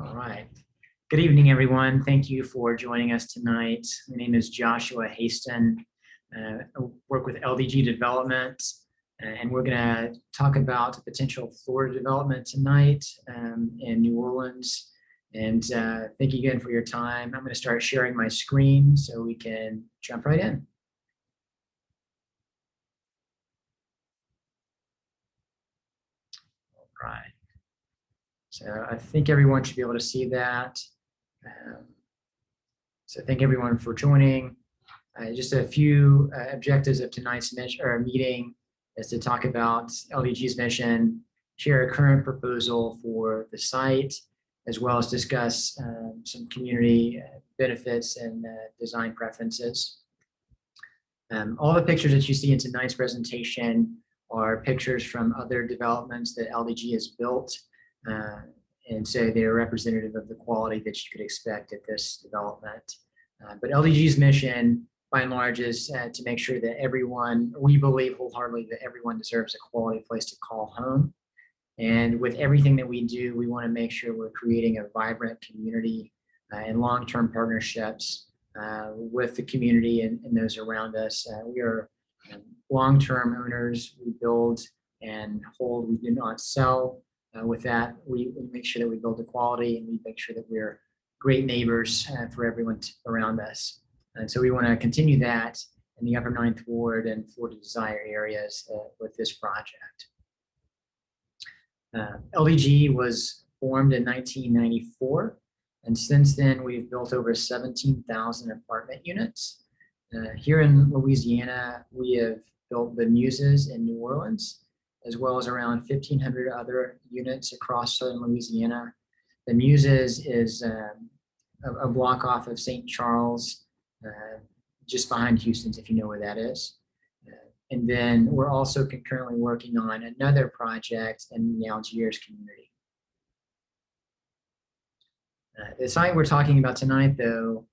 All right. Good evening, everyone. Thank you for joining us tonight. My name is Joshua Haston. I work with LDG Development, and we're going to talk about potential Florida development tonight in New Orleans. And thank you again for your time. I'm going to start sharing my screen so we can jump right in. All right. So I think everyone should be able to see that. So thank everyone for joining. Just a few objectives of tonight's meeting is to talk about LDG's mission, share a current proposal for the site, as well as discuss some community benefits and design preferences. All the pictures that you see in tonight's presentation are pictures from other developments that LDG has built. And so they're representative of the quality that you could expect at this development. But LDG's mission, by and large, is to make sure that everyone, we believe wholeheartedly that everyone deserves a quality place to call home. And with everything that we do, we want to make sure we're creating a vibrant community and long-term partnerships with the community and those around us. We are long-term owners. We build and hold, we do not sell. With that, we make sure that we build the quality and we make sure that we're great neighbors for everyone around us. And so we want to continue that in the Upper Ninth Ward and Florida Desire areas with this project. LDG was formed in 1994, and since then we've built over 17,000 apartment units. Here in Louisiana, we have built the Muses in New Orleans, as well as around 1,500 other units across southern Louisiana. The Muses is a block off of St. Charles, just behind Houston's, if you know where that is. And then we're also concurrently working on another project in the Algiers community. The site we're talking about tonight, though,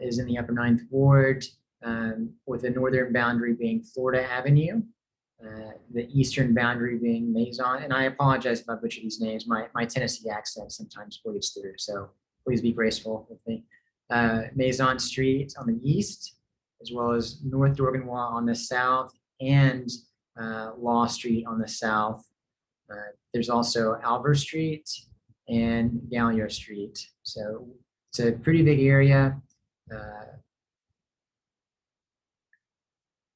is in the Upper Ninth Ward, with the northern boundary being Florida Avenue, the eastern boundary being Maison. And I apologize if I butcher these names. My Tennessee accent sometimes bleeds through, so please be graceful with me. Maison Street on the east, as well as North Dorganwa on the south, and Law Street on the south. There's also Alver Street and Gallier Street. So it's a pretty big area.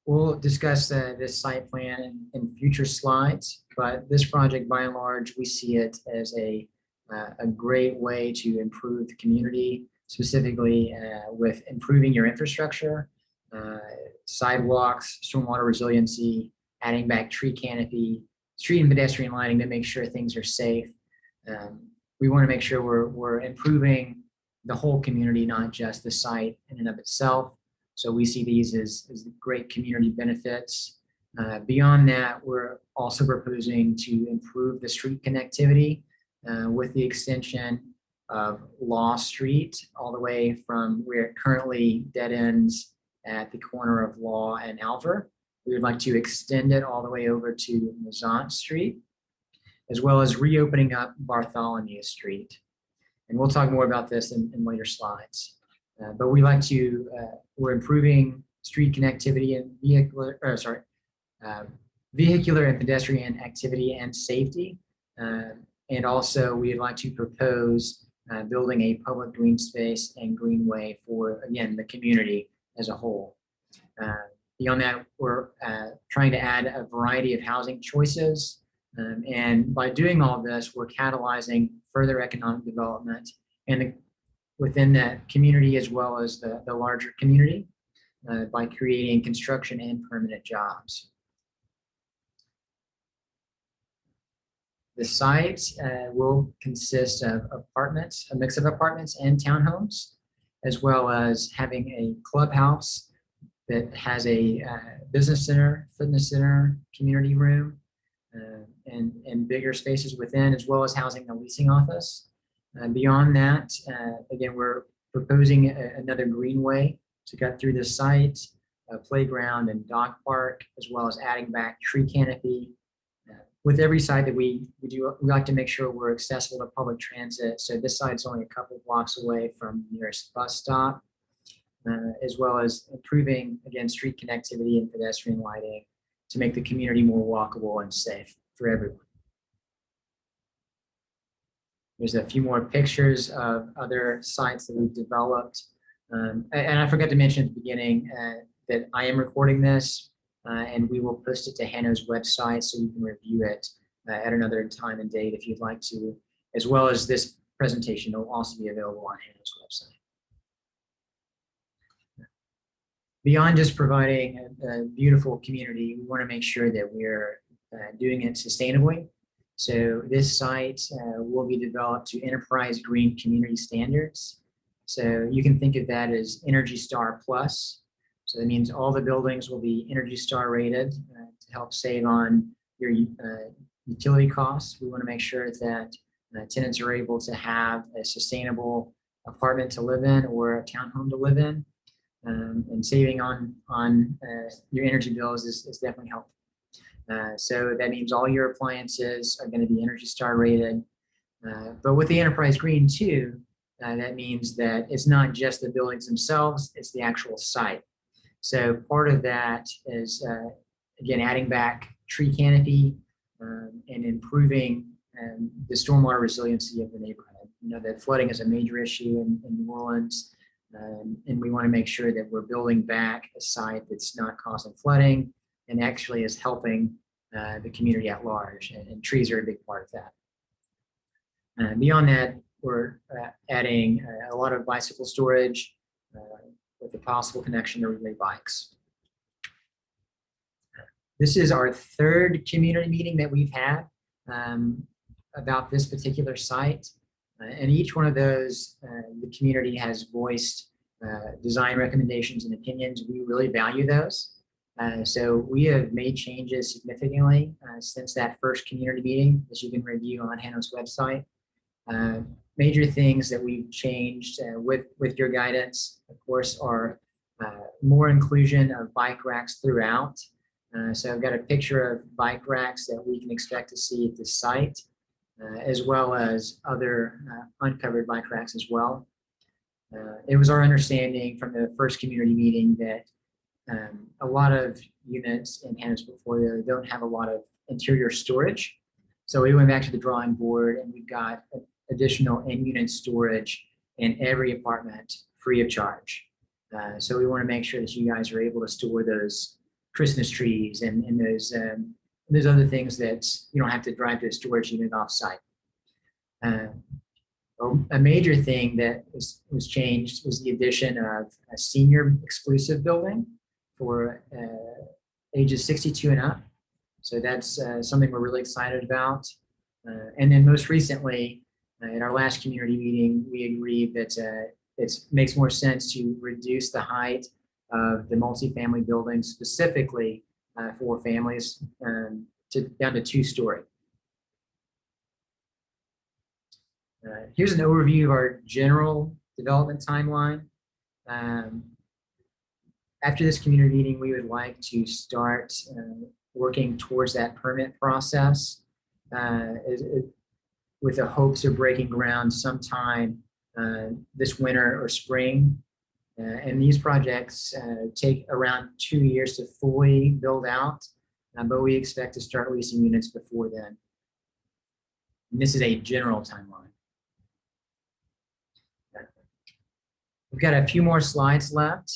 We'll discuss this site plan in future slides, but this project, by and large, we see it as a great way to improve the community, specifically with improving your infrastructure, sidewalks, stormwater resiliency, adding back tree canopy, street and pedestrian lighting to make sure things are safe. We want to make sure we're improving the whole community, not just the site in and of itself. So we see these as great community benefits. Beyond that, we're also proposing to improve the street connectivity with the extension of Law Street all the way from where it currently dead ends at the corner of Law and Alver. We would like to extend it all the way over to Maison Street, as well as reopening up Bartholomew Street. And we'll talk more about this in later slides. But we like to, we're improving street connectivity and vehicular and pedestrian activity and safety. And also we'd like to propose building a public green space and greenway for, again, the community as a whole. Beyond that, we're trying to add a variety of housing choices. And by doing all this, we're catalyzing further economic development and within that community as well as the larger community by creating construction and permanent jobs. The site will consist of apartments, a mix of apartments and townhomes, as well as having a clubhouse that has a business center, fitness center, community room, and bigger spaces within, as well as housing the leasing office. Beyond that, again, we're proposing another greenway to cut through the site, a playground and dog park, as well as adding back tree canopy, with every site that we do, we like to make sure we're accessible to public transit. So this site's only a couple of blocks away from the nearest bus stop, as well as improving, again, street connectivity and pedestrian lighting to make the community more walkable and safe for everyone. There's a few more pictures of other sites that we've developed. And I forgot to mention at the beginning that I am recording this, and we will post it to Hanno's website so you can review it at another time and date if you'd like to, as well as this presentation will also be available on Hanno's website. Beyond just providing a beautiful community, we want to make sure that we're doing it sustainably. So this site will be developed to enterprise green community standards. So you can think of that as Energy Star Plus. So that means all the buildings will be Energy Star rated to help save on your utility costs. We want to make sure that tenants are able to have a sustainable apartment to live in or a townhome to live in. And saving on your energy bills is definitely helpful. So that means all your appliances are going to be Energy Star rated. But with the Enterprise Green too, that means that it's not just the buildings themselves, it's the actual site. So part of that is, again, adding back tree canopy and improving the stormwater resiliency of the neighborhood. You know that flooding is a major issue in New Orleans, and we want to make sure that we're building back a site that's not causing flooding and actually is helping the community at large, and trees are a big part of that. Beyond that, we're adding a lot of bicycle storage with a possible connection to relay bikes. This is our third community meeting that we've had about this particular site. And each one of those, the community has voiced design recommendations and opinions. We really value those. So we have made changes significantly since that first community meeting, as you can review on Hanno's website. Major things that we've changed with your guidance, of course, are more inclusion of bike racks throughout. So I've got a picture of bike racks that we can expect to see at this site, as well as other uncovered bike racks as well. It was our understanding from the first community meeting that a lot of units in Hanno's portfolio don't have a lot of interior storage. So we went back to the drawing board and we've got additional in-unit storage in every apartment free of charge. So we want to make sure that you guys are able to store those Christmas trees and those other things that you don't have to drive to a storage unit off-site. A major thing that was changed was the addition of a senior exclusive building for ages 62 and up. So that's something we're really excited about. And then most recently, in our last community meeting, we agreed that it makes more sense to reduce the height of the multifamily buildings specifically for families down to 2-story. Here's an overview of our general development timeline. After this community meeting, we would like to start working towards that permit process with the hopes of breaking ground sometime this winter or spring. And these projects take around 2 years to fully build out, but we expect to start leasing units before then. And this is a general timeline. We've got a few more slides left,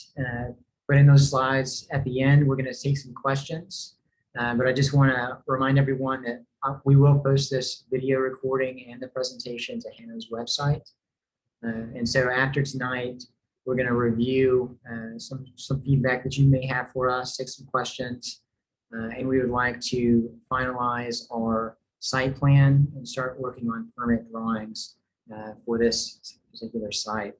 but in those slides at the end, we're going to take some questions. But I just want to remind everyone that we will post this video recording and the presentation to Hanno's website. And so after tonight, we're going to review some feedback that you may have for us, take some questions, and we would like to finalize our site plan and start working on permit drawings for this particular site.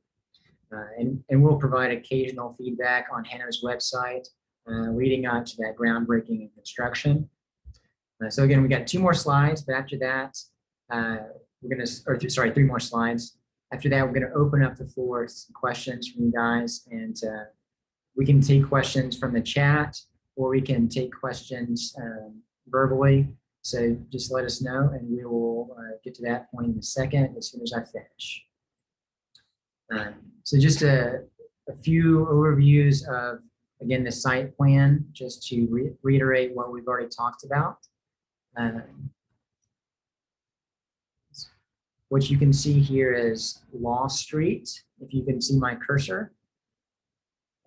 And we'll provide occasional feedback on Hanno's website leading up to that groundbreaking and construction. So again, we got 2 more slides, but after that, we're going to, sorry, 3 more slides. After that, we're going to open up the floor to some questions from you guys, and we can take questions from the chat, or we can take questions verbally. So just let us know, and we will get to that point in a second as soon as I finish. So just a few overviews of, again, the site plan, just to reiterate what we've already talked about. What you can see here is Law Street. If you can see my cursor.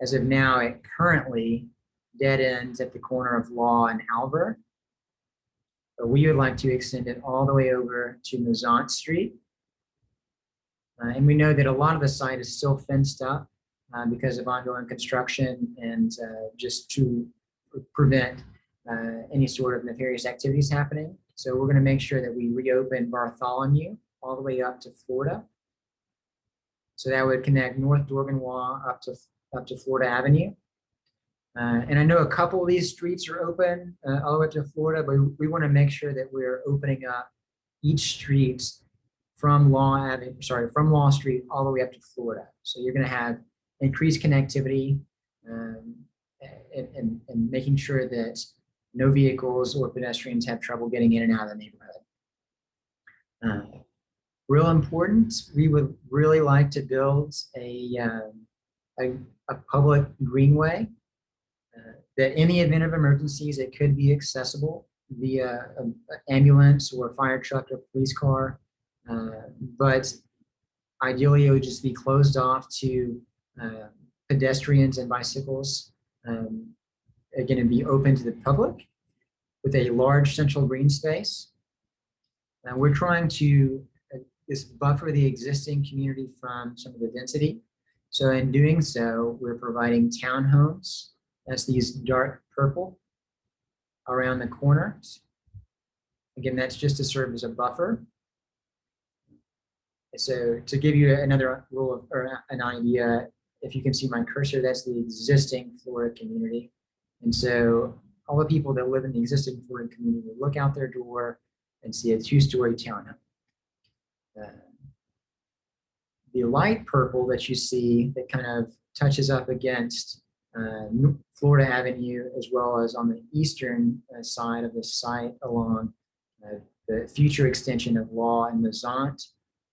As of now, it currently dead ends at the corner of Law and Alver. But we would like to extend it all the way over to Mazant Street. And we know that a lot of the site is still fenced up because of ongoing construction and just to prevent any sort of nefarious activities happening. So we're going to make sure that we reopen Bartholomew all the way up to Florida. So that would connect North Dorganwa up to Florida Avenue. And I know a couple of these streets are open all the way to Florida, but we want to make sure that we're opening up each street from Law Street all the way up to Florida. So you're going to have increased connectivity and making sure that no vehicles or pedestrians have trouble getting in and out of the neighborhood. Real important, we would really like to build a public greenway that in the event of emergencies, it could be accessible via an ambulance or a fire truck or police car. But ideally, it would just be closed off to pedestrians and bicycles. Again, it'd be open to the public with a large central green space. And we're trying to buffer the existing community from some of the density. So in doing so, we're providing townhomes. That's these dark purple around the corners. Again, that's just to serve as a buffer. So to give you another rule of, or an idea, if you can see my cursor, that's the existing Florida community. And so all the people that live in the existing Florida community will look out their door and see a two-story townhome. The light purple that you see that kind of touches up against Florida Avenue, as well as on the eastern side of the site along the future extension of Law and Mazant.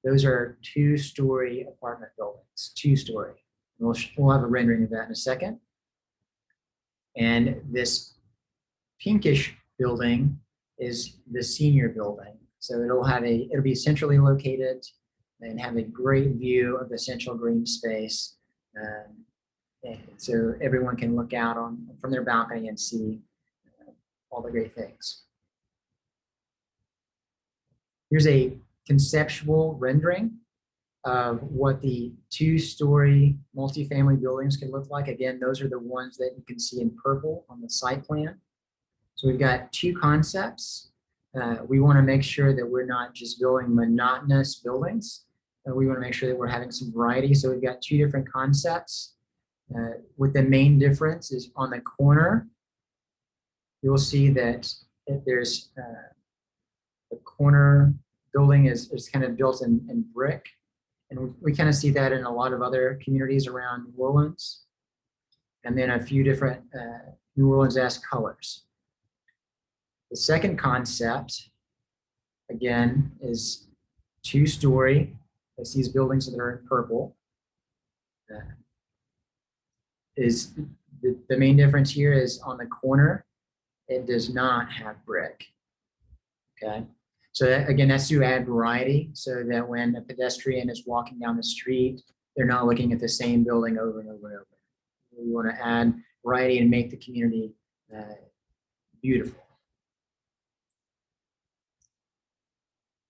Those are two-story apartment buildings, two-story. We'll have a rendering of that in a second. And this pinkish building is the senior building. So it'll be centrally located and have a great view of the central green space. And so everyone can look out from their balcony and see all the great things. Here's a conceptual rendering of what the two-story multifamily buildings can look like. Again, those are the ones that you can see in purple on the site plan. So we've got two concepts. We want to make sure that we're not just building monotonous buildings. We want to make sure that we're having some variety. So we've got two different concepts. With the main difference is on the corner, you'll see that if there's the corner building is kind of built in brick. And we kind of see that in a lot of other communities around New Orleans. And then a few different New Orleans-esque colors. The second concept, again, is two-story. It's these buildings that are in purple. Is the main difference here is on the corner, it does not have brick. Okay. So that, again, that's to add variety so that when a pedestrian is walking down the street, they're not looking at the same building over and over and over. We want to add variety and make the community beautiful.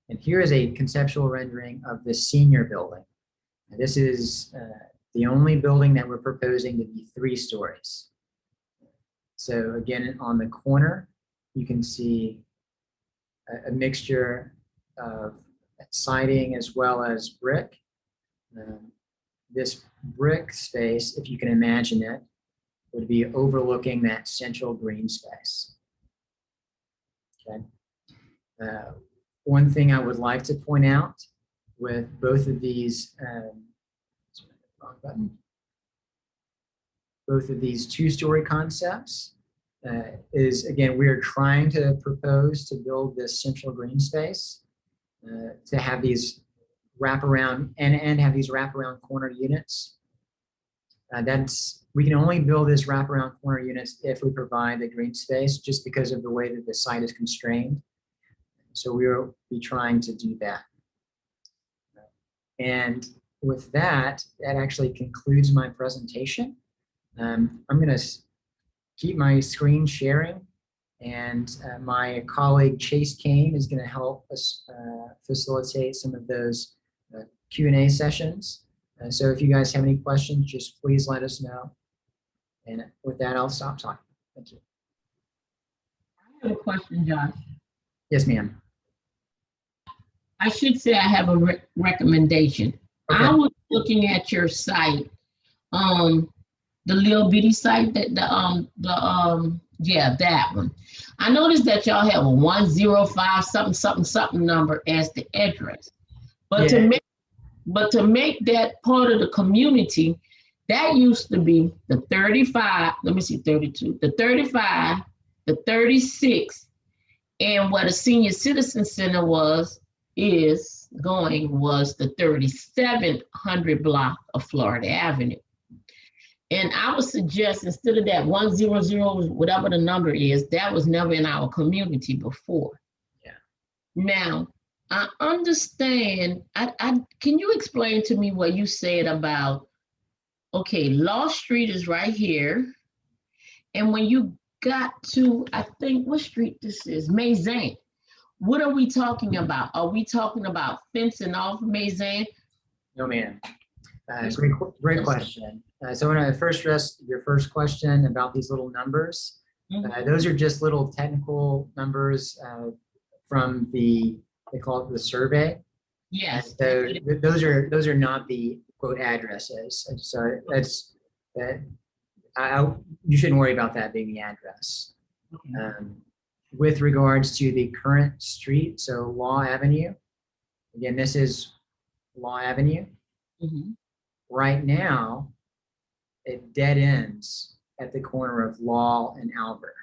And here is a conceptual rendering of the senior building. Now, this is the only building that we're proposing to be 3 stories. So again, on the corner, you can see a mixture of siding as well as brick. This brick space, if you can imagine it, would be overlooking that central green space. Okay. One thing I would like to point out with both of these, both of these two-story concepts, is, again, we're trying to propose to build this central green space to have these wraparound and have these wraparound corner units. We can only build this wraparound corner units if we provide the green space, just because of the way that the site is constrained. So we will be trying to do that. And with that, that actually concludes my presentation. I'm going to keep my screen sharing, and my colleague Chase Kane is going to help us facilitate some of those Q&A sessions. So if you guys have any questions, just please let us know. And with that, I'll stop talking. Thank you. I have a question, Josh. Yes, ma'am. I should say I have a recommendation. Okay. I was looking at your site, the little bitty site, that yeah, that one. I noticed that y'all have a 105 something number as the address, but yeah. to make that part of the community, that used to be the 35. Let me see, 32, the 35, the 36, and what a senior citizen center was the 3700 block of Florida Avenue. And I would suggest, instead of that 100, whatever the number is, that was never in our community before. Yeah. Now, I understand, can you explain to me what you said about, okay, Law Street is right here. And when you got to, I think, what street this is? Mazan. What are we talking about? Are we talking about fencing off Mazan? No, ma'am. Great question. So when I first address your first question about these little numbers, those are just little technical numbers from they call it the survey. Yes. So those are not the quote addresses. So you shouldn't worry about that being the address. Okay. With regards to the current street, so Law Avenue, again, this is Law Avenue. Mm-hmm. Right now, it dead ends at the corner of Law and Albert.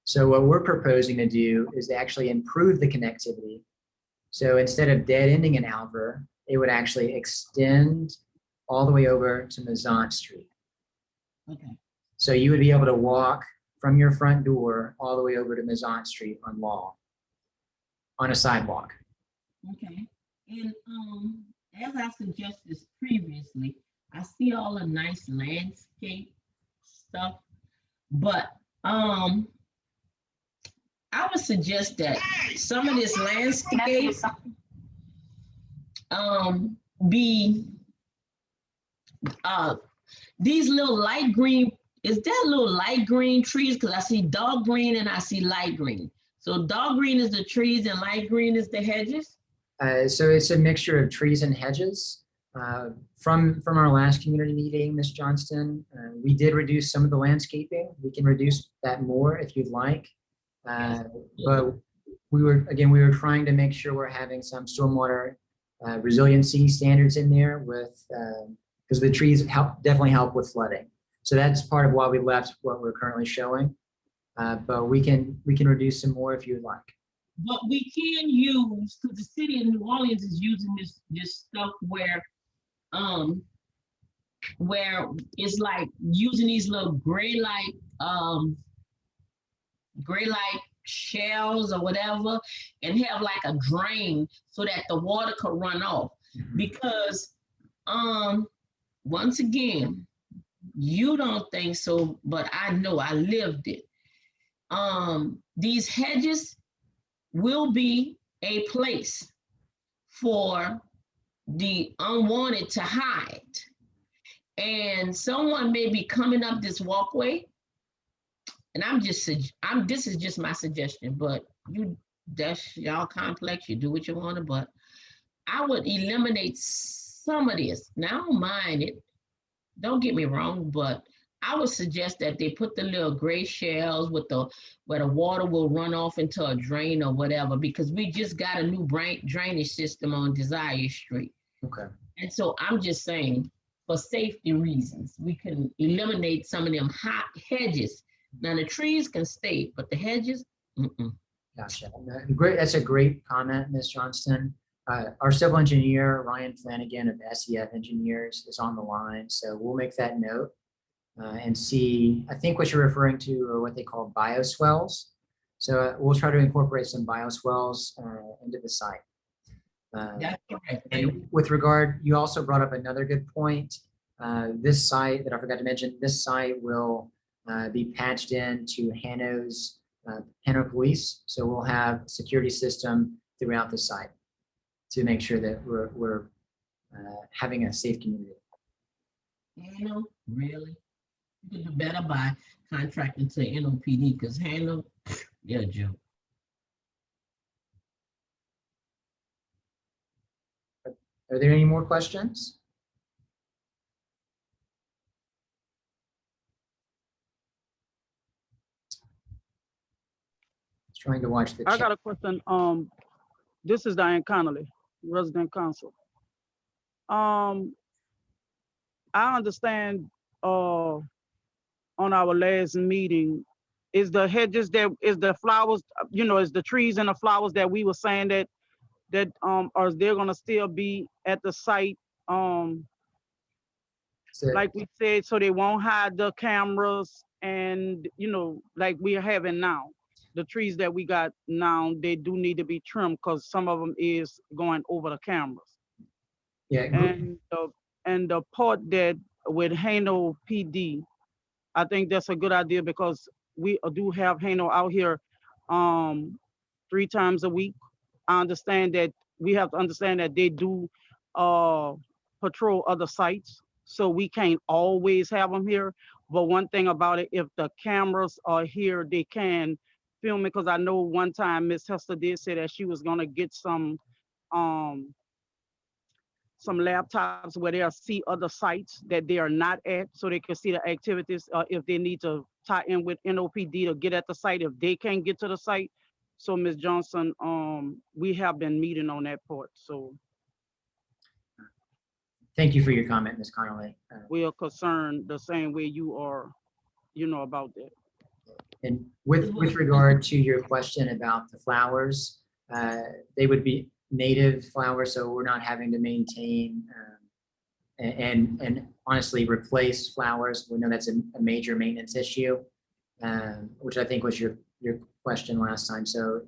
So what we're proposing to do is to actually improve the connectivity. So instead of dead ending in Albert, it would actually extend all the way over to Mazant Street. Okay. So you would be able to walk from your front door all the way over to Mazant Street on Law, on a sidewalk. Okay. And as I suggested previously, I see all the nice landscape stuff, but I would suggest that some of this landscape be these little light green. Is that little light green trees? Because I see dark green and I see light green. So dark green is the trees and light green is the hedges? So it's a mixture of trees and hedges. From our last community meeting, Ms. Johnston, we did reduce some of the landscaping. We can reduce that more if you'd like. But we were trying to make sure we're having some stormwater resiliency standards in there with, because the trees definitely help with flooding. So that's part of why we left what we're currently showing. But we can reduce some more if you'd like. But we can use, because the city of New Orleans is using this stuff where it's like using these little gray light shells or whatever, and have like a drain so that the water could run off. Because once again, you don't think so, but I know, I lived it. These hedges will be a place for the unwanted to hide. And someone may be coming up this walkway, and this is just my suggestion, but that's y'all complex, you do what you want to, but I would eliminate some of this. Now, I don't mind it, don't get me wrong, but I would suggest that they put the little gray shells where the water will run off into a drain or whatever, because we just got a new drainage system on Desire Street. Okay. And so I'm just saying, for safety reasons, we can eliminate some of them hot hedges Now the trees can stay, but the hedges, mm-mm. Gotcha. Great. That's a great comment, Ms. Johnston. Our civil engineer, Ryan Flanagan of SEF Engineers, is on the line. So we'll make that note and see, I think what you're referring to are what they call bioswales. So we'll try to incorporate some bioswales into the site. That's correct. And with regard, you also brought up another good point. This site that I forgot to mention, this site will be patched into Hano's Hano Police. So we'll have a security system throughout the site to make sure that we're having a safe community. Hano, really? You could do better by contracting to NOPD because Hano, they're a joke. Are there any more questions? Trying to watch the chat. I got a question. This is Diane Connolly, resident council. I understand on our last meeting, is the hedges that is the flowers, you know, is the trees and the flowers that we were saying that are they gonna still be at the site? So, Like we said, so they won't hide the cameras and, you know, like we are having now. The trees that we got now, they do need to be trimmed because some of them is going over the cameras. yeah, And the part that with Hano PD, I think that's a good idea because we do have Hano out here 3 times a week. I understand that we have to understand that they do patrol other sites, so we can't always have them here. But one thing about it, if the cameras are here, they can film it. Because I know one time Miss Hester did say that she was gonna get some laptops where they'll see other sites that they are not at, so they can see the activities. If they need to tie in with NOPD to get at the site, if they can't get to the site. So Ms. Johnson, we have been meeting on that part. So thank you for your comment, Ms. Connolly. we are concerned the same way you are, you know, about that. And with regard to your question about the flowers, they would be native flowers, so we're not having to maintain and honestly replace flowers. We know that's a major maintenance issue, which I think was your question last time. So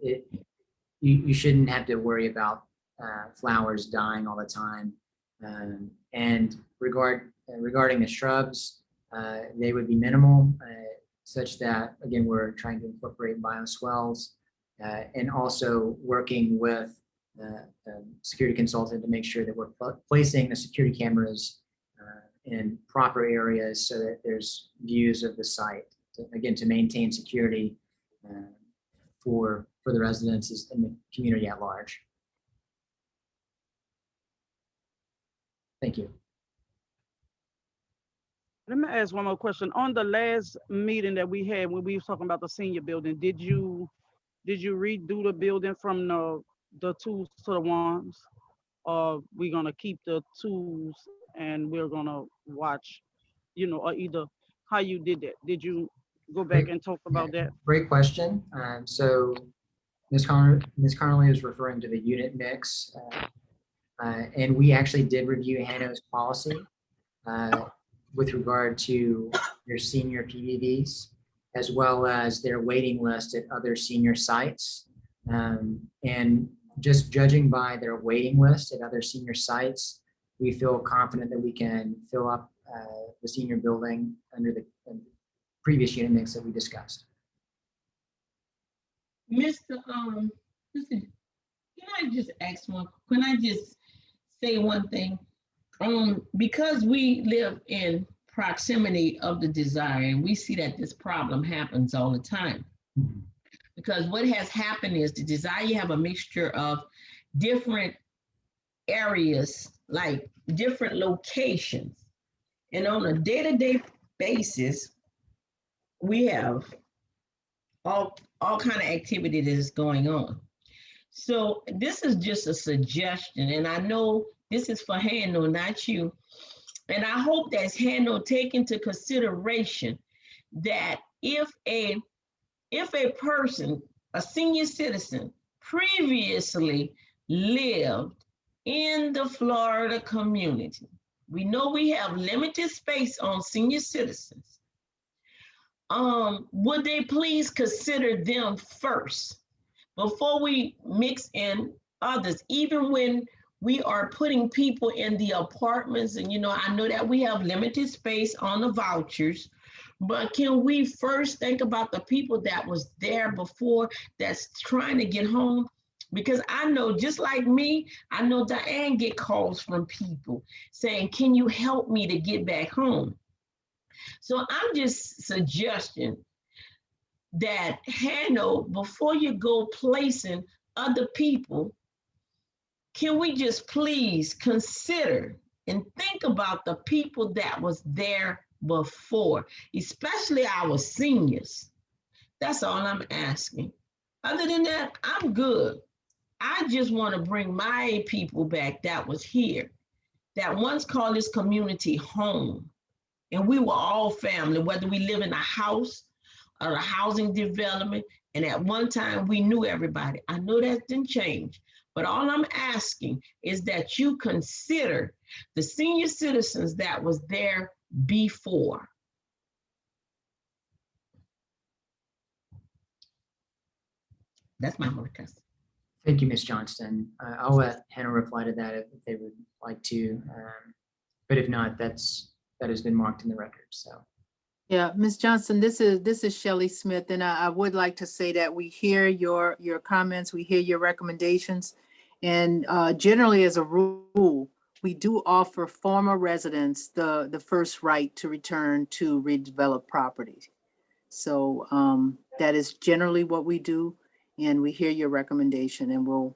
you shouldn't have to worry about flowers dying all the time. And regarding the shrubs, they would be minimal, such that, again, we're trying to incorporate bioswales and also working with security consultant to make sure that we're placing the security cameras in proper areas so that there's views of the site, again, to maintain security for the residents and the community at large. Thank you. Let me ask one more question. On the last meeting that we had when we were talking about the senior building, did you redo the building from the twos to the ones? Or we're gonna keep the twos and we're gonna watch, you know, or either how you did that? Did you go back and talk about that? Great question. So Ms. Connolly is referring to the unit mix, and we actually did review Hano's policy with regard to their senior PDDs, as well as their waiting list at other senior sites. And just judging by their waiting list at other senior sites, we feel confident that we can fill up the senior building under the previous unit mix that we discussed. Mr. Listen, can I just say one thing? Because we live in proximity of the desire, and we see that this problem happens all the time. Because what has happened is the desire, you have a mixture of different areas, like different locations. And on a day-to-day basis, we have all kind of activity that is going on. So this is just a suggestion, and I know this is for Hano, not you. And I hope that's Hano take into consideration that if a person, a senior citizen, previously lived in the Florida community, we know we have limited space on senior citizens. Would they please consider them first before we mix in others, even when we are putting people in the apartments? And, I know that we have limited space on the vouchers, but can we first think about the people that was there before that's trying to get home? Because I know, just like me, I know Diane get calls from people saying, can you help me to get back home? So I'm just suggesting that, Hano, before you go placing other people, can we just please consider and think about the people that was there before, especially our seniors? That's all I'm asking. Other than that, I'm good. I just want to bring my people back that was here, that once called this community home. And we were all family, whether we live in a house or a housing development. And at one time we knew everybody. I know that didn't change, but all I'm asking is that you consider the senior citizens that was there before. That's my request. Thank you, Ms. Johnston. I'll let Hannah reply to that if they would like to. But if not, that has been marked in the record. So. Yeah, Ms. Johnston, this is Shelley Smith, and I would like to say that we hear your comments, we hear your recommendations, and generally, as a rule, we do offer former residents the first right to return to redeveloped properties. So that is generally what we do, and we hear your recommendation, and we'll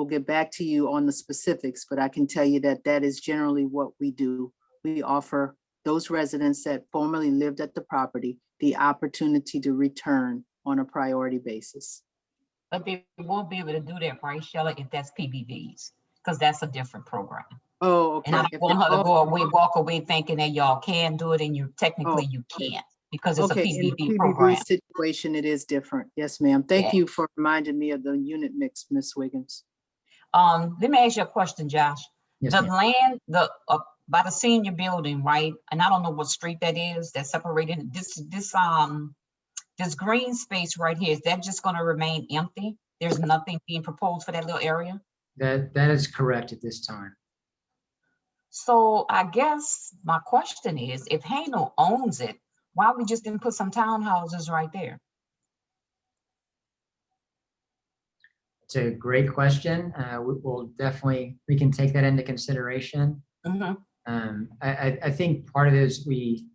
get back to you on the specifics, but I can tell you that that is generally what we do. We offer those residents that formerly lived at the property the opportunity to return on a priority basis. But they won't be able to do that, right, Shelley, if that's PBVs, because that's a different program. Oh, okay. And I don't want her to walk away thinking that y'all can do it, and you technically you can't, because it's okay, a in the PBV program. situation, it is different. Yes, ma'am. Thank you for reminding me of the unit mix, Ms. Wiggins. Let me ask you a question, Josh. Yes, the ma'am. land, by the senior building, right? And I don't know what street that is that's separated. This green space right here, is that just going to remain empty? There's nothing being proposed for that little area? That is correct at this time. So I guess my question is, if Hano owns it, why we just didn't put some townhouses right there? It's a great question. We can take that into consideration. Mm-hmm. I think part of it is we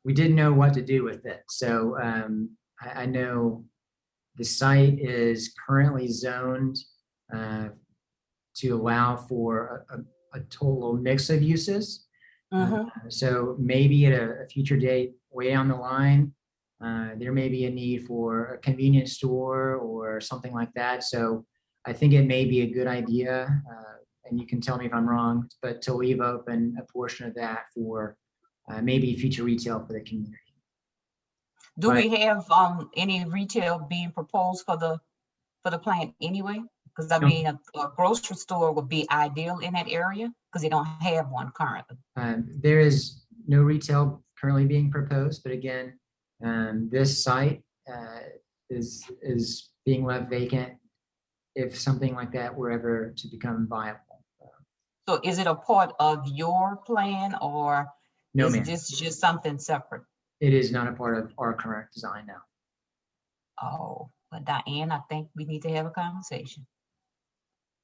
didn't know what to do with it. So I know the site is currently zoned to allow for a total mix of uses. Mm-hmm. So maybe at a future date, way down the line, there may be a need for a convenience store or something like that. So I think it may be a good idea, and you can tell me if I'm wrong, but to leave open a portion of that for maybe future retail for the community. Do we have any retail being proposed for the plant anyway? Because I mean, a grocery store would be ideal in that area because they don't have one currently. There is no retail currently being proposed, but again, this site is being left vacant if something like that were ever to become viable. So is it a part of your plan, or No, is ma'am. this just something separate? It is not a part of our current design now. Oh, but Diane, I think we need to have a conversation.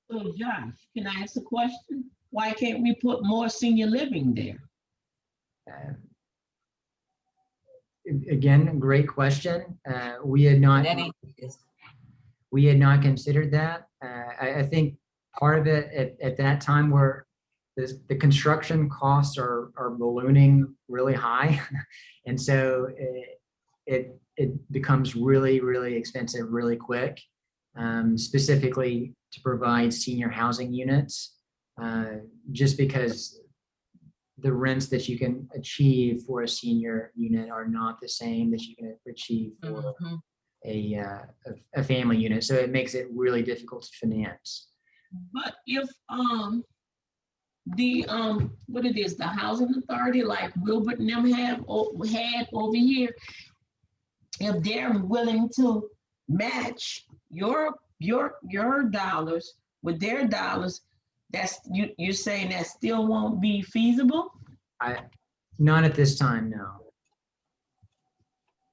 So Josh, can I ask a question? Why can't we put more senior living there? Again, great question. We had not considered that. I think part of it at that time were the construction costs are ballooning really high, and so it becomes really, really expensive really quick, specifically to provide senior housing units, just because the rents that you can achieve for a senior unit are not the same that you can achieve for Mhm. a family unit. So it makes it really difficult to finance. But if the what it is, the housing authority like Wilbert and them had over here, if they're willing to match your dollars with their dollars, that's you're saying that still won't be feasible? Not at this time, no.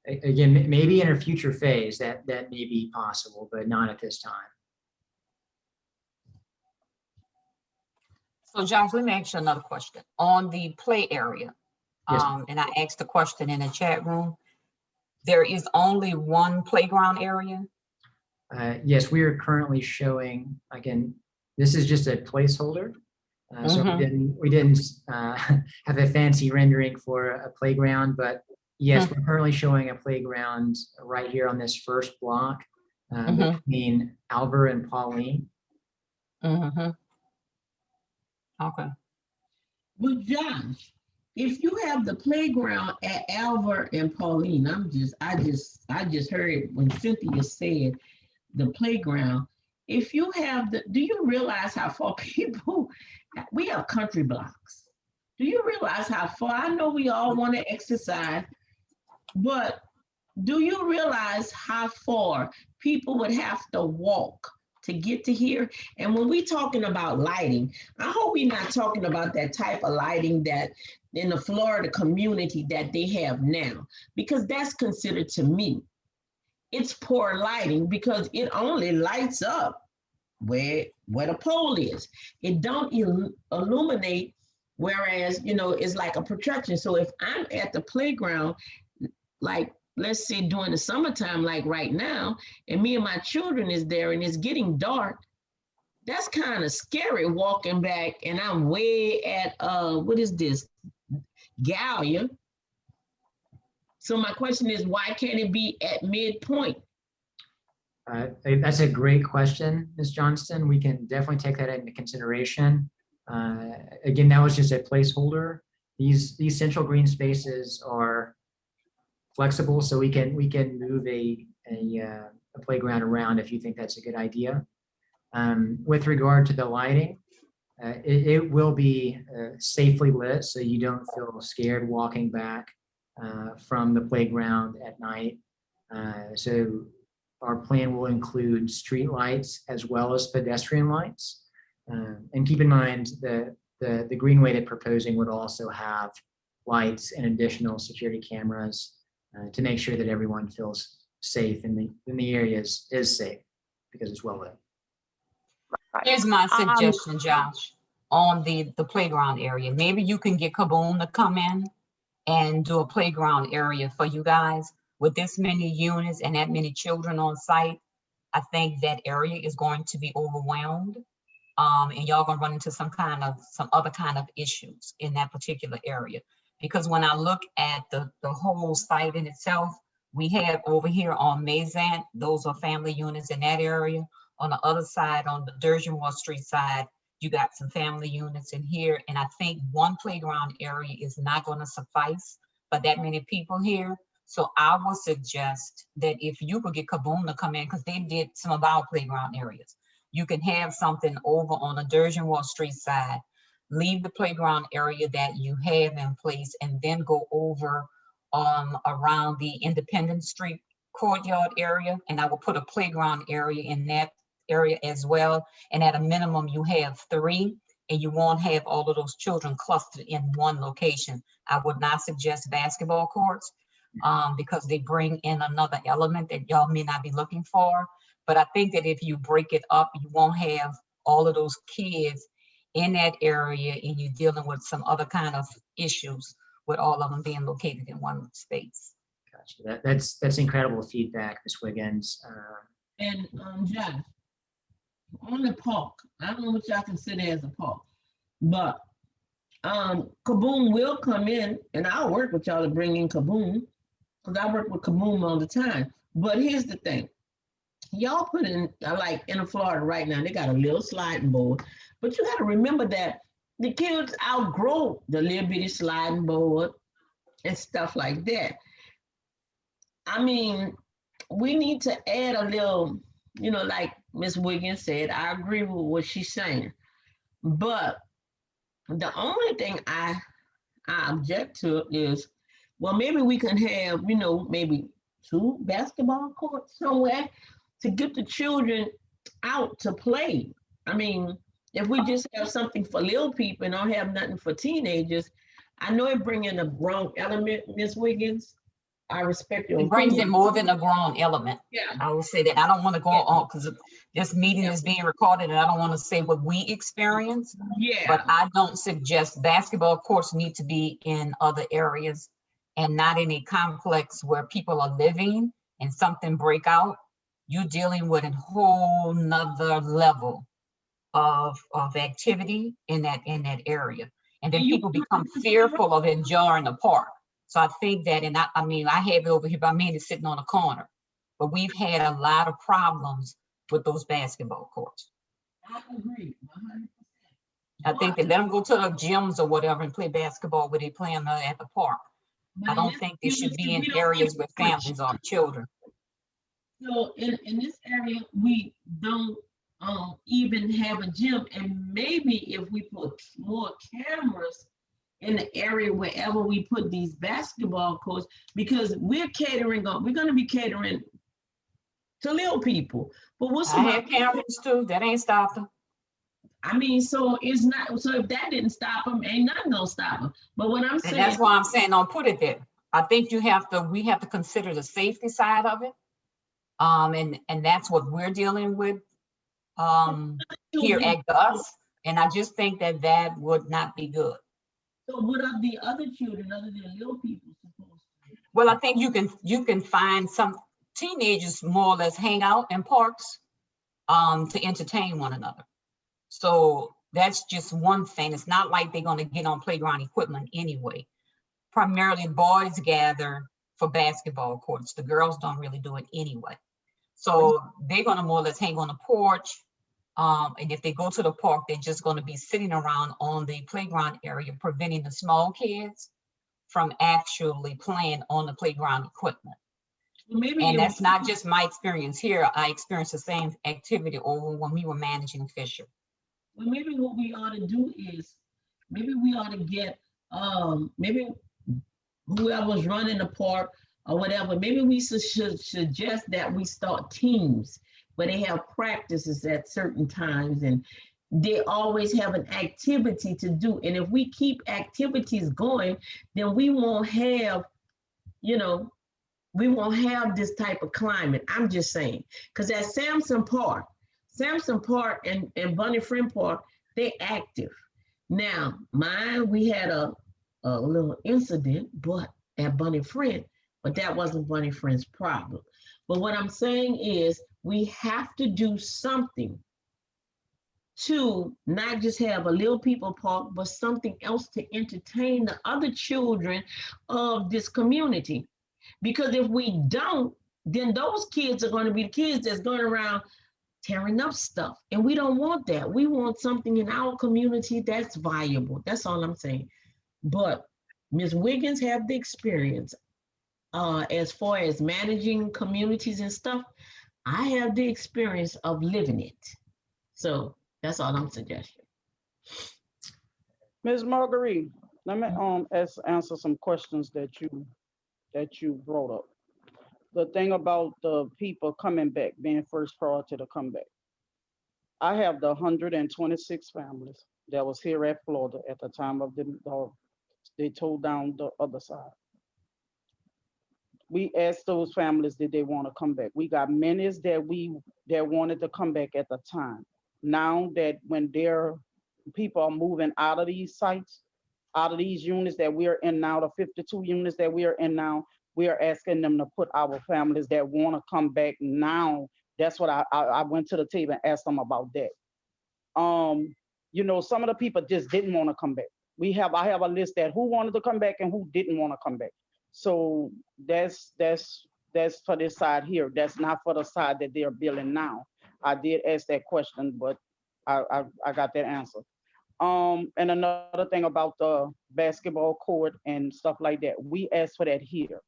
Again, maybe in a future phase that may be possible, but not at this time. So Josh, let me ask you another question. On the play area, Yes. and I asked the question in the chat room, there is only one playground area? Yes, we are currently showing, again, this is just a placeholder. So we didn't have a fancy rendering for a playground, but yes, we're currently showing a playground right here on this first block between Alver and Pauline. Okay. Well, Josh, if you have the playground at Alver and Pauline, I just heard when Cynthia said the playground. If you have do you realize how far people, we have country blocks. Do you realize how far? I know we all want to exercise, but do you realize how far people would have to walk to get to here? And when we're talking about lighting, I hope we're not talking about that type of lighting that in the Florida community that they have now, because that's considered, to me, it's poor lighting because it only lights up where the pole is. It don't illuminate, whereas, it's like a projection. So if I'm at the playground, like, let's say during the summertime, like right now, and me and my children is there and it's getting dark, that's kind of scary walking back and I'm way at, what is this, Gallia. So my question is, why can't it be at midpoint? That's a great question, Ms. Johnston. We can definitely take that into consideration. Again, that was just a placeholder. These central green spaces are flexible, so we can move a playground around if you think that's a good idea. With regard to the lighting, it will be safely lit, so you don't feel scared walking back from the playground at night. So our plan will include street lights as well as pedestrian lights. And keep in mind that the greenway they're proposing would also have lights and additional security cameras to make sure that everyone feels safe and the area is safe because it's well lit. Here's my suggestion, Josh, on the playground area. Maybe you can get Kaboom to come in and do a playground area for you guys. With this many units and that many children on site, I think that area is going to be overwhelmed. And y'all gonna run into some other kind of issues in that particular area. Because when I look at the whole site in itself, we have over here on Mazant, those are family units in that area. On the other side, on the Dergenwall Street side, you got some family units in here. And I think one playground area is not gonna suffice for that many people here. So I would suggest that if you could get Kaboom to come in, because they did some of our playground areas, you can have something over on the Dergenwall Street side, leave the playground area that you have in place, and then go over around the Independence Street courtyard area. And I will put a playground area in that area as well. And at a minimum, you have 3, and you won't have all of those children clustered in one location. I would not suggest basketball courts because they bring in another element that y'all may not be looking for. But I think that if you break it up, you won't have all of those kids in that area and you're dealing with some other kind of issues with all of them being located in one space. Gotcha. That's incredible feedback, Ms. Wiggins. And Josh, on the park, I don't know what y'all consider as a park, but Kaboom will come in, and I'll work with y'all to bring in Kaboom, because I work with Kaboom all the time. But here's the thing. Y'all put in, like in Florida right now, they got a little sliding board, but you got to remember that the kids outgrow the little bitty sliding board and stuff like that. I mean, we need to add a little, like Miss Wiggins said, I agree with what she's saying. But the only thing I object to is, well, maybe we can have, maybe 2 basketball courts somewhere to get the children out to play. I mean, if we just have something for little people and don't have nothing for teenagers, I know it bring in a wrong element, Miss Wiggins. I respect your It brings in opinion. more than a grown element. Yeah. I will say that. I don't want to go on because this meeting Yeah. is being recorded and I don't want to say what we experience, Yeah. but I don't suggest basketball courts need to be in other areas and not in a complex where people are living and something break out. You're dealing with a whole nother level of activity in that area. And then people become fearful of enjoying the park. So I think that, and I mean, I have it over here by me, it's sitting on the corner, but we've had a lot of problems with those basketball courts. I agree, 100%. I think they let them go to the gyms or whatever and play basketball where they play at the park. But I in don't this think they should be community, in we don't areas give with much. families or children. So in this area, we don't even have a gym. And maybe if we put more cameras in the area wherever we put these basketball courts, because we're going to be catering to little people. But what's I have cameras too, that ain't stopped them. I mean, so it's not, so if that didn't stop them, ain't nothing gonna stop them. But what I'm And saying, that's why I'm saying don't put it there. I think we have to consider the safety side of it. And that's what we're dealing with here at Gus. And I just think that would not be good. so what are the other children other than little people supposed to do? Well, I think you can find some teenagers more or less hang out in parks to entertain one another. So that's just one thing. It's not like they're going to get on playground equipment anyway. Primarily boys gather for basketball courts. The girls don't really do it anyway. So they're going to more or less hang on the porch. And if they go to the park, they're just going to be sitting around on the playground area, preventing the small kids from actually playing on the playground equipment. Well, maybe And that's not just my experience here. I experienced the same activity over when we were managing Fisher. well, maybe what we ought to do is maybe we ought to get maybe whoever's running the park or whatever, maybe we should suggest that we start teams where they have practices at certain times and they always have an activity to do. And if we keep activities going, then we won't have, we won't have this type of climate. I'm just saying, because at Sampson Park and Bunny Friend Park, they're active. Now, we had a little incident, but at Bunny Friend, but that wasn't Bunny Friend's problem. But what I'm saying is we have to do something to not just have a little people park, but something else to entertain the other children of this community. Because if we don't, then those kids are going to be the kids that's going around tearing up stuff. And we don't want that. We want something in our community that's viable. That's all I'm saying. But Ms. Wiggins have the experience as far as managing communities and stuff. I have the experience of living it. So that's all I'm suggesting. Ms. Marguerite, let me answer some questions that you brought up. The thing about the people coming back, being first priority to come back. I have the 126 families that was here at Florida at the time of they tore down the other side. We asked those families, did they want to come back? We got many that wanted to come back at the time. Now that when their people are moving out of these sites, out of these units that we are in now, the 52 units that we are in now, we are asking them to put our families that want to come back now. That's what I went to the table and asked them about that. Some of the people just didn't want to come back. I have a list that who wanted to come back and who didn't want to come back. So that's for this side here. That's not for the side that they're building now. I did ask that question, but I got that answer. And another thing about the basketball court and stuff like that, we asked for that here.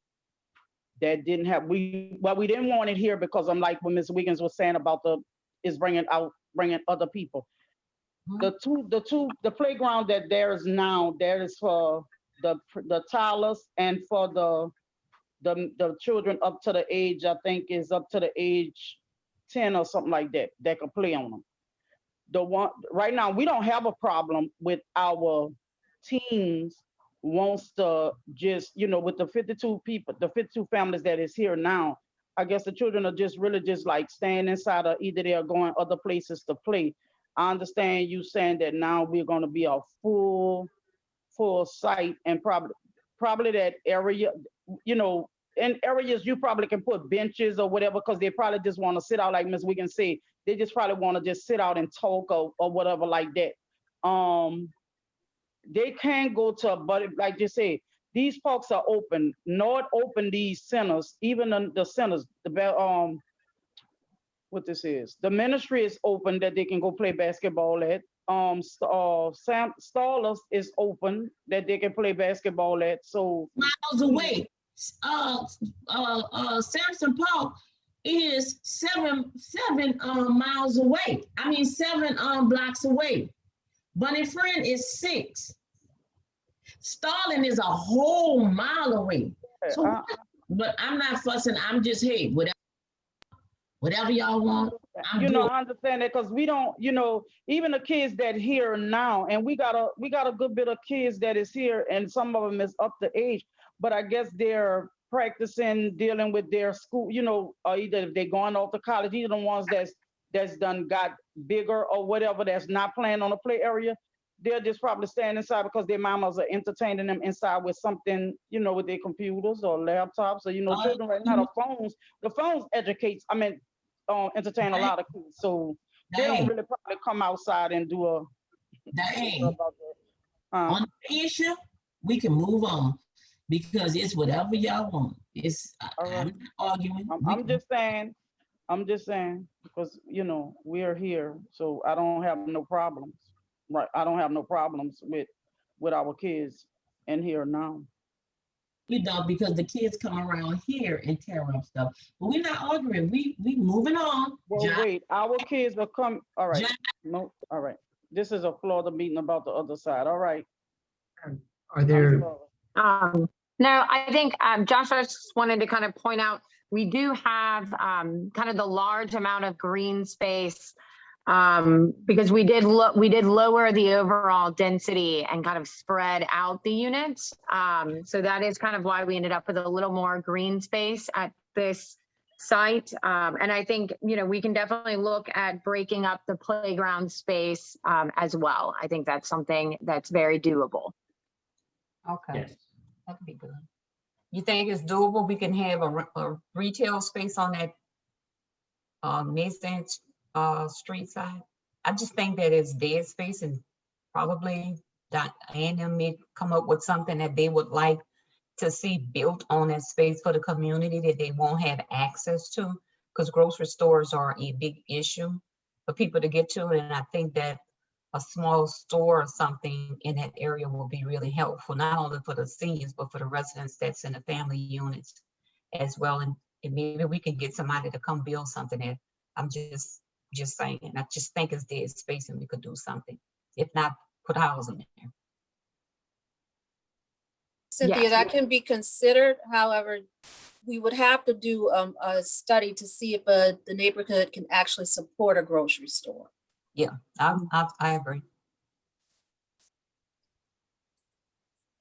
That didn't have, we didn't want it here because I'm like what Ms. Wiggins was saying about bringing other people. The playground that there is now, there is for the toddlers and for the children up to the age, I think is up to the age 10 or something like that, that can play on them. The one right now, we don't have a problem with our teens wants to just, with the 52 people, the 52 families that is here now, I guess the children are just really just like staying inside, or either they are going other places to play. I understand you saying that now we're going to be a full site, and probably that area, in areas you probably can put benches or whatever, because they probably just want to sit out, like Ms. Wiggins said. They just probably want to just sit out and talk or whatever like that. They can go to, but like you say, these folks are open. Nord open these centers, even the centers, what this is. The ministry is open that they can go play basketball at. Stallers is open that they can play basketball at. So miles away. Samson Park is seven miles away. I mean 7 blocks away. Bunny Friend is 6. Starling is a whole mile away. So, but I'm not fussing. I'm just, hey, whatever y'all want. I understand that, because we don't, even the kids that here now, and we got a good bit of kids that is here, and some of them is up to age, but I guess they're practicing dealing with their school, or either if they're going off to college, either the ones that's done got bigger or whatever, that's not playing on the play area. They're just probably staying inside because their mamas are entertaining them inside with something, with their computers or laptops, or children right now, the phones entertain a lot of kids, so they don't really probably come outside and do a. On the issue, we can move on because it's whatever y'all want. It's right. I'm not arguing. I'm just saying because we are here, so I don't have no problems. Right, I don't have no problems with our kids in here now. You don't, because the kids come around here and tear up stuff. But we're not arguing. We moving on. Well, wait, our kids will come. All right. John. No, all right. This is a Florida meeting about the other side. All right. Are there? No, I think, Josh, I just wanted to kind of point out, we do have kind of the large amount of green space because we did lower the overall density and kind of spread out the units. So that is kind of why we ended up with a little more green space at this site. And I think, we can definitely look at breaking up the playground space as well. I think that's something that's very doable. Okay, Yes. that could be good. You think it's doable? We can have a retail space on that Mason street side. I just think that it's dead space, and probably Diana may come up with something that they would like to see built on that space for the community that they won't have access to, because grocery stores are a big issue for people to get to. And I think that a small store or something in that area will be really helpful, not only for the seniors, but for the residents that's in the family units as well. And maybe we can get somebody to come build something there. I'm just saying, I just think it's dead space and we could do something. If not, put housing there. Cynthia, Yes. that can be considered. However, we would have to do a study to see if the neighborhood can actually support a grocery store. Yeah, I agree.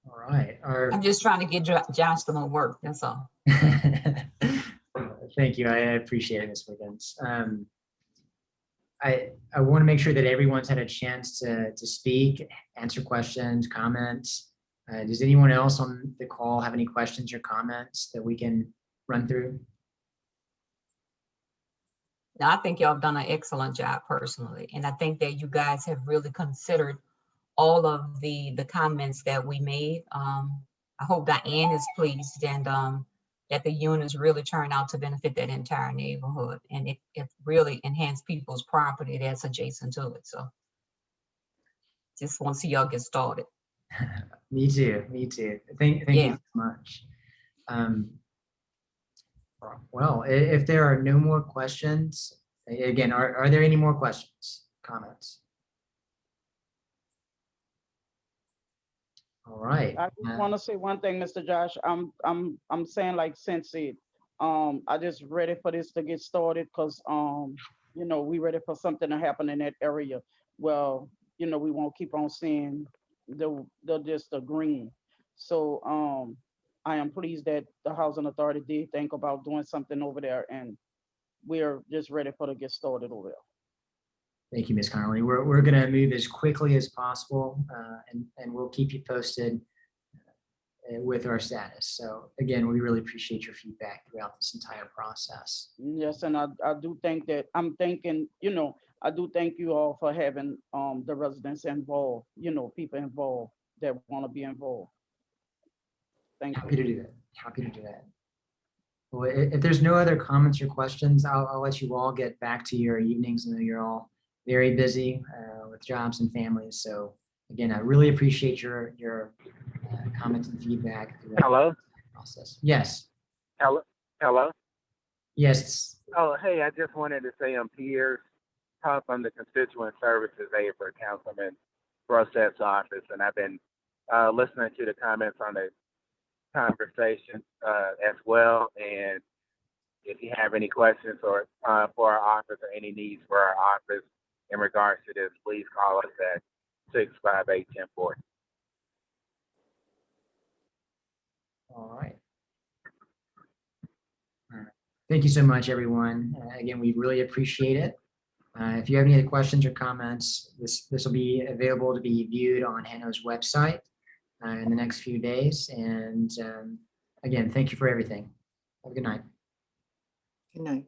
All right. I'm just trying to get Josh to more work, that's all. Thank you. I appreciate it, Ms. Wiggins. I want to make sure that everyone's had a chance to speak, answer questions, comments. Does anyone else on the call have any questions or comments that we can run through? Now, I think y'all have done an excellent job personally. And I think that you guys have really considered all of the comments that we made. I hope Diane is pleased and that the units really turn out to benefit that entire neighborhood. And it really enhance people's property that's adjacent to it. So Just want to see y'all get started. Me too. Me too. Thank you Yeah. so much. Well, if there are no more questions, again, are there any more questions, comments? All right. I just want to say one thing, Mr. Josh. I'm saying like since it, I just ready for this to get started because you know, we ready for something to happen in that area. Well, you know, we won't keep on seeing the just the green. So I am pleased that the housing authority did think about doing something over there, and we're just ready for to get started over there. Thank you, Ms. Connolly. We're going to move as quickly as possible, and we'll keep you posted with our status. So again, we really appreciate your feedback throughout this entire process. Yes, and I do think that I'm thinking, you know, I do thank you all for having the residents involved, you know, people involved that want to be involved. Thank Happy you. to do that. Happy to do that. Well, if there's no other comments or questions, I'll let you all get back to your evenings. I know you're all very busy with jobs and families. So again, I really appreciate your comments and feedback throughout Hello? the process. Yes. Hello? Hello? Yes. Oh, hey, I just wanted to say I'm Pierce, from the Constituent Services aide for Councilman Brossett's office, and I've been listening to the comments on the conversation as well. And if you have any questions or for our office or any needs for our office in regards to this, please call us at 658-1040. All right. Thank you so much, everyone. Again, we really appreciate it. If you have any other questions or comments, this will be available to be viewed on Hanno's website in the next few days. And again, thank you for everything. Have a good night. Good night.